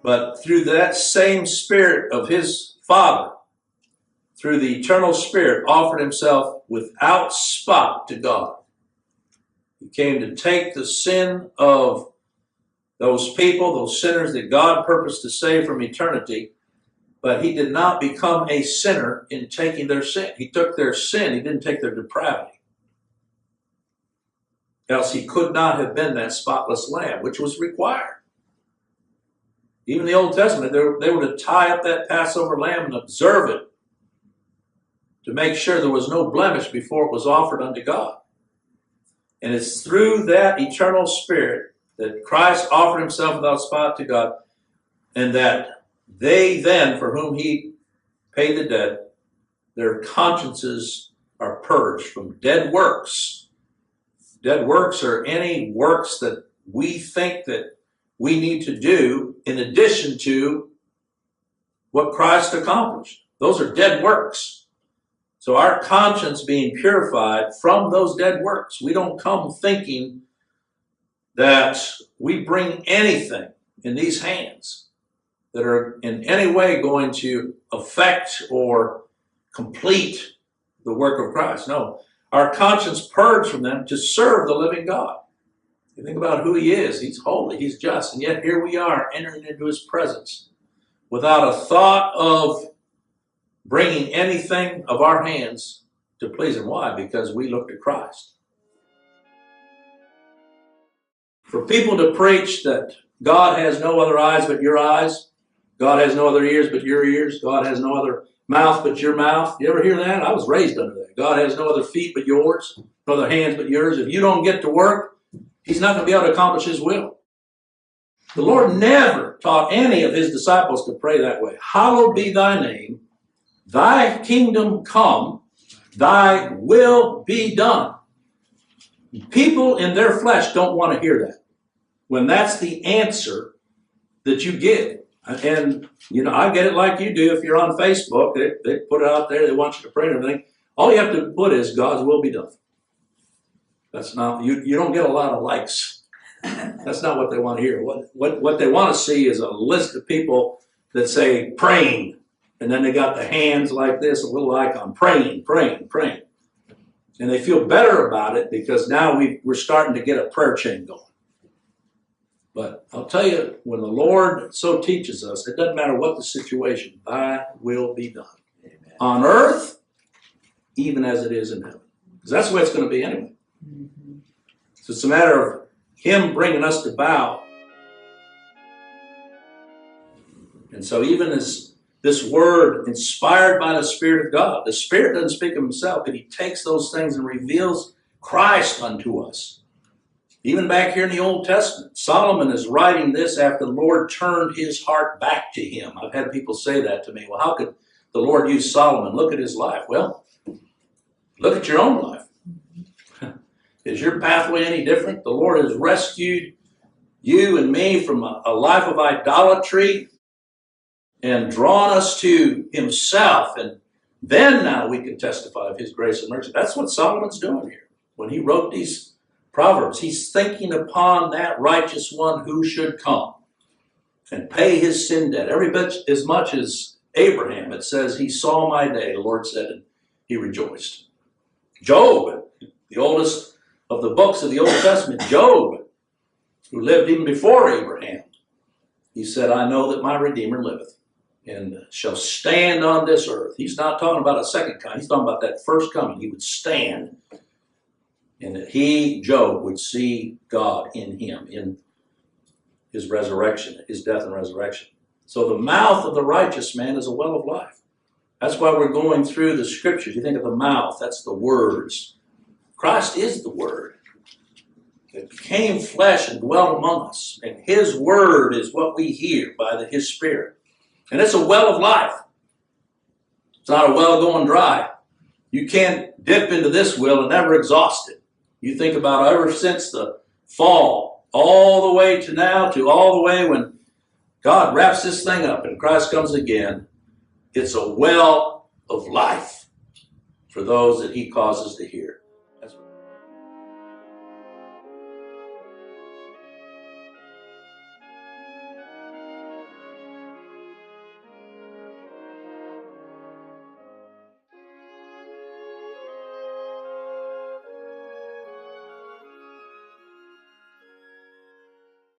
But through that same Spirit of his Father, through the eternal Spirit, offered himself without spot to God. He came to take the sin of those people, those sinners that God purposed to save from eternity, but he did not become a sinner in taking their sin. He took their sin, he didn't take their depravity. Else he could not have been that spotless lamb, which was required. Even in the Old Testament, they were to tie up that Passover lamb and observe it to make sure there was no blemish before it was offered unto God. And it's through that eternal Spirit that Christ offered himself without spot to God, and that they then, for whom he paid the debt, their consciences are purged from dead works. Dead works are any works that we think that we need to do in addition to what Christ accomplished. Those are dead works. So our conscience being purified from those dead works, we don't come thinking that we bring anything in these hands that are in any way going to affect or complete the work of Christ. No, our conscience purged from them to serve the living God. You think about who he is. He's holy, he's just, and yet here we are entering into his presence without a thought of bringing anything of our hands to please him. Why? Because we look to Christ. For people to preach that God has no other eyes but your eyes, God has no other ears but your ears, God has no other mouth but your mouth. You ever hear that? I was raised under that. God has no other feet but yours, no other hands but yours. If you don't get to work, he's not going to be able to accomplish his will. The Lord never taught any of his disciples to pray that way. Hallowed be thy name, thy kingdom come, thy will be done. People in their flesh don't want to hear that. When that's the answer that you give. And, you know, I get it like you do. If you're on Facebook, they put it out there. They want you to pray and everything. All you have to put is God's will be done. That's not, you don't get a lot of likes. That's not what they want to hear. What they want to see is a list of people that say praying. And then they got the hands like this, a little icon, praying, praying, praying. And they feel better about it because now we're starting to get a prayer chain going. But I'll tell you, when the Lord so teaches us, it doesn't matter what the situation, thy will be done. Amen. On earth, even as it is in heaven. Because that's the way it's going to be anyway. Mm-hmm. So it's a matter of him bringing us to bow. And so even as this word, inspired by the Spirit of God, the Spirit doesn't speak of himself, but he takes those things and reveals Christ unto us. Even back here in the Old Testament, Solomon is writing this after the Lord turned his heart back to him. I've had people say that to me. Well, how could the Lord use Solomon? Look at his life. Well, look at your own life. Is your pathway any different? The Lord has rescued you and me from a life of idolatry and drawn us to himself. And then now we can testify of his grace and mercy. That's what Solomon's doing here. When he wrote these Proverbs, he's thinking upon that righteous one who should come and pay his sin debt. Every bit as much as Abraham, it says, he saw my day, the Lord said, and he rejoiced. Job, the oldest of the books of the Old Testament, Job, who lived even before Abraham, he said, I know that my Redeemer liveth and shall stand on this earth. He's not talking about a second coming. He's talking about that first coming. He would stand. And that he, Job, would see God in him, in his resurrection, his death and resurrection. So the mouth of the righteous man is a well of life. That's why we're going through the scriptures. You think of the mouth, that's the words. Christ is the word. It became flesh and dwelt among us. And his word is what we hear by his Spirit. And it's a well of life. It's not a well going dry. You can't dip into this well and never exhaust it. You think about ever since the fall, all the way to now, to all the way when God wraps this thing up and Christ comes again, it's a well of life for those that he causes to hear.